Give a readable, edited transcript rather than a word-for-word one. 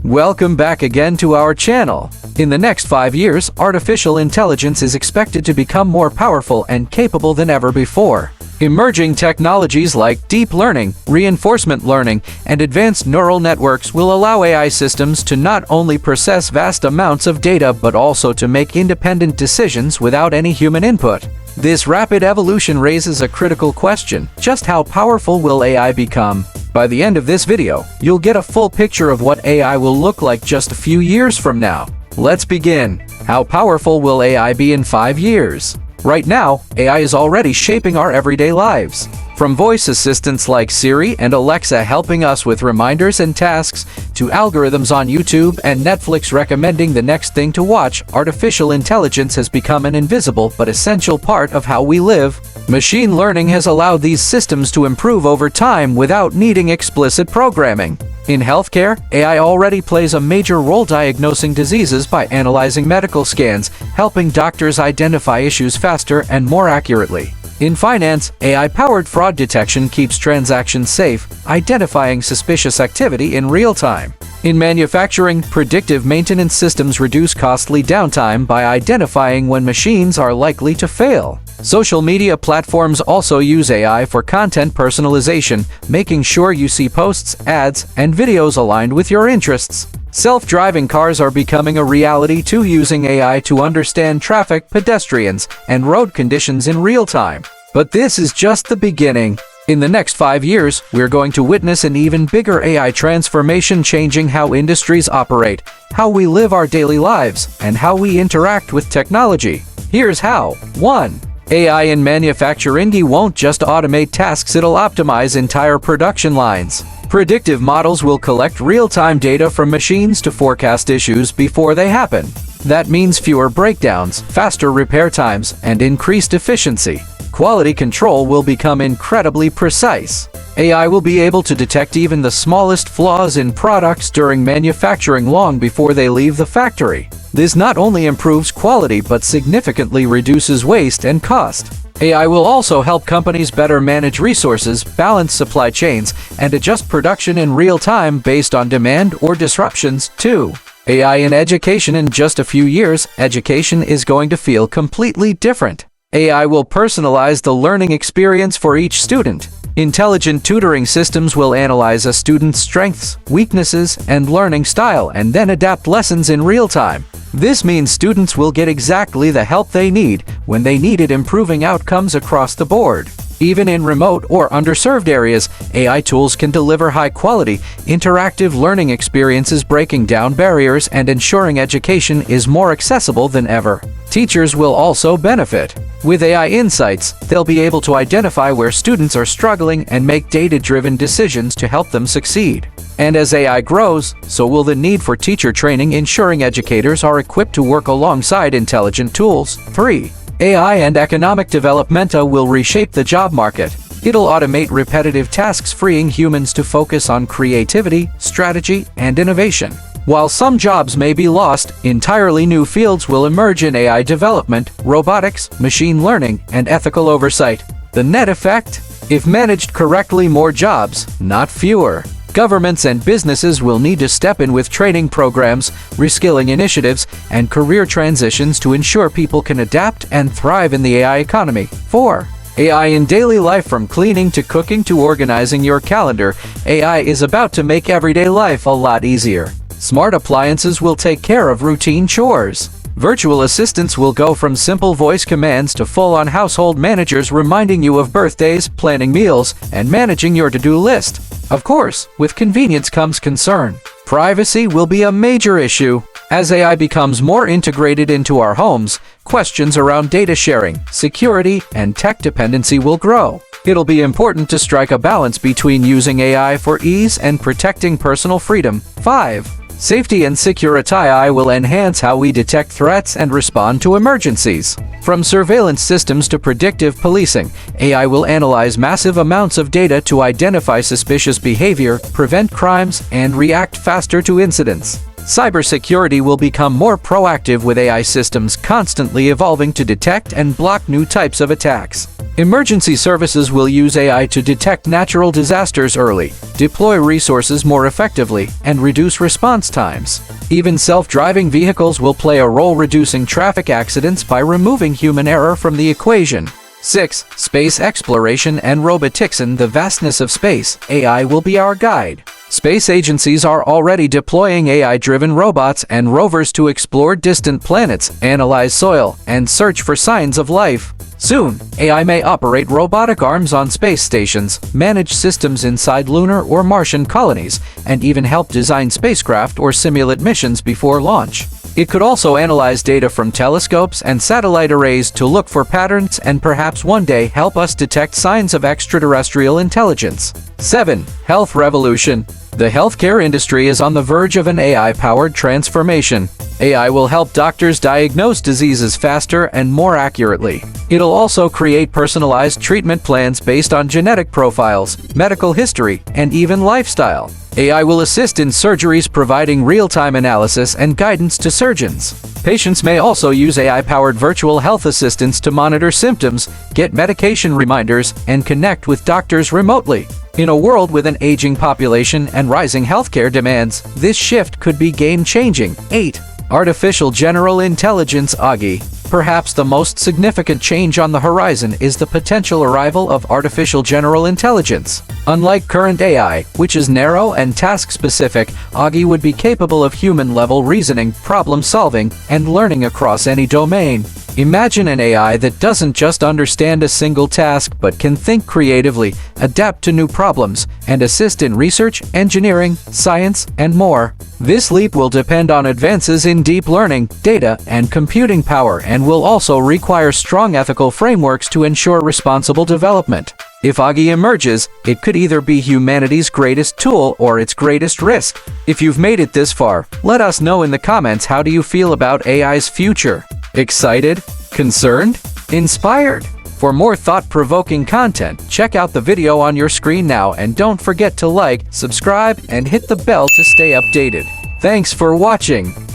Welcome back again to our channel. In the next 5 years, artificial intelligence is expected to become more powerful and capable than ever before. Emerging technologies like deep learning, reinforcement learning, and advanced neural networks will allow AI systems to not only process vast amounts of data but also to make independent decisions without any human input. This rapid evolution raises a critical question: just how powerful will AI become? By the end of this video, you'll get a full picture of what AI will look like just a few years from now. Let's begin. How powerful will AI be in 5 years? Right now, AI is already shaping our everyday lives. From voice assistants like Siri and Alexa helping us with reminders and tasks, to algorithms on YouTube and Netflix recommending the next thing to watch, artificial intelligence has become an invisible but essential part of how we live. Machine learning has allowed these systems to improve over time without needing explicit programming. In healthcare, AI already plays a major role diagnosing diseases by analyzing medical scans, helping doctors identify issues faster and more accurately. In finance, AI-powered fraud detection keeps transactions safe, identifying suspicious activity in real time. In manufacturing, predictive maintenance systems reduce costly downtime by identifying when machines are likely to fail. Social media platforms also use AI for content personalization, making sure you see posts, ads, and videos aligned with your interests. Self-driving cars are becoming a reality too, using AI to understand traffic, pedestrians, and road conditions in real time. But this is just the beginning. In the next 5 years, we're going to witness an even bigger AI transformation, changing how industries operate, how we live our daily lives, and how we interact with technology. Here's how. 1. AI in manufacturing won't just automate tasks, it'll optimize entire production lines. Predictive models will collect real-time data from machines to forecast issues before they happen. That means fewer breakdowns, faster repair times, and increased efficiency. Quality control will become incredibly precise. AI will be able to detect even the smallest flaws in products during manufacturing long before they leave the factory. This not only improves quality but significantly reduces waste and cost. AI will also help companies better manage resources, balance supply chains, and adjust production in real time based on demand or disruptions. 2. AI in education. In just a few years, education is going to feel completely different. AI will personalize the learning experience for each student. Intelligent tutoring systems will analyze a student's strengths, weaknesses, and learning style and then adapt lessons in real time. This means students will get exactly the help they need when they need it, improving outcomes across the board. Even in remote or underserved areas, AI tools can deliver high-quality, interactive learning experiences, breaking down barriers and ensuring education is more accessible than ever. Teachers will also benefit. With AI insights, they'll be able to identify where students are struggling and make data-driven decisions to help them succeed. And as AI grows, so will the need for teacher training, ensuring educators are equipped to work alongside intelligent tools. 3. AI and economic development will reshape the job market. It'll automate repetitive tasks, freeing humans to focus on creativity, strategy, and innovation. While some jobs may be lost, entirely new fields will emerge in AI development, robotics, machine learning, and ethical oversight. The net effect? If managed correctly, more jobs, not fewer. Governments and businesses will need to step in with training programs, reskilling initiatives, and career transitions to ensure people can adapt and thrive in the AI economy. 4. AI in daily life. From cleaning to cooking to organizing your calendar, AI is about to make everyday life a lot easier. Smart appliances will take care of routine chores. Virtual assistants will go from simple voice commands to full-on household managers, reminding you of birthdays, planning meals, and managing your to-do list. Of course, with convenience comes concern. Privacy will be a major issue. As AI becomes more integrated into our homes, questions around data sharing, security, and tech dependency will grow. It'll be important to strike a balance between using AI for ease and protecting personal freedom. 5. Safety and security. AI will enhance how we detect threats and respond to emergencies. From surveillance systems to predictive policing, AI will analyze massive amounts of data to identify suspicious behavior, prevent crimes, and react faster to incidents. Cybersecurity will become more proactive with AI systems constantly evolving to detect and block new types of attacks. Emergency services will use AI to detect natural disasters early, deploy resources more effectively, and reduce response times. Even self-driving vehicles will play a role reducing traffic accidents by removing human error from the equation. 6. Space exploration and robotics. In the vastness of space, AI will be our guide. Space agencies are already deploying AI-driven robots and rovers to explore distant planets, analyze soil, and search for signs of life. Soon, AI may operate robotic arms on space stations, manage systems inside lunar or Martian colonies, and even help design spacecraft or simulate missions before launch. It could also analyze data from telescopes and satellite arrays to look for patterns and perhaps one day help us detect signs of extraterrestrial intelligence. 7. Health revolution. The healthcare industry is on the verge of an AI-powered transformation. AI will help doctors diagnose diseases faster and more accurately. It'll also create personalized treatment plans based on genetic profiles, medical history, and even lifestyle. AI will assist in surgeries, providing real-time analysis and guidance to surgeons. Patients may also use AI-powered virtual health assistants to monitor symptoms, get medication reminders, and connect with doctors remotely. In a world with an aging population and rising healthcare demands, this shift could be game-changing. 8. Artificial General Intelligence (AGI). Perhaps the most significant change on the horizon is the potential arrival of artificial general intelligence. Unlike current AI, which is narrow and task-specific, AGI would be capable of human-level reasoning, problem-solving, and learning across any domain. Imagine an AI that doesn't just understand a single task but can think creatively, adapt to new problems, and assist in research, engineering, science, and more. This leap will depend on advances in deep learning, data, and computing power, and will also require strong ethical frameworks to ensure responsible development. If AGI emerges, it could either be humanity's greatest tool or its greatest risk. If you've made it this far, let us know in the comments, how do you feel about AI's future? Excited? Concerned? Inspired? For more thought-provoking content, check out the video on your screen now, and don't forget to like, subscribe, and hit the bell to stay updated. Thanks for watching.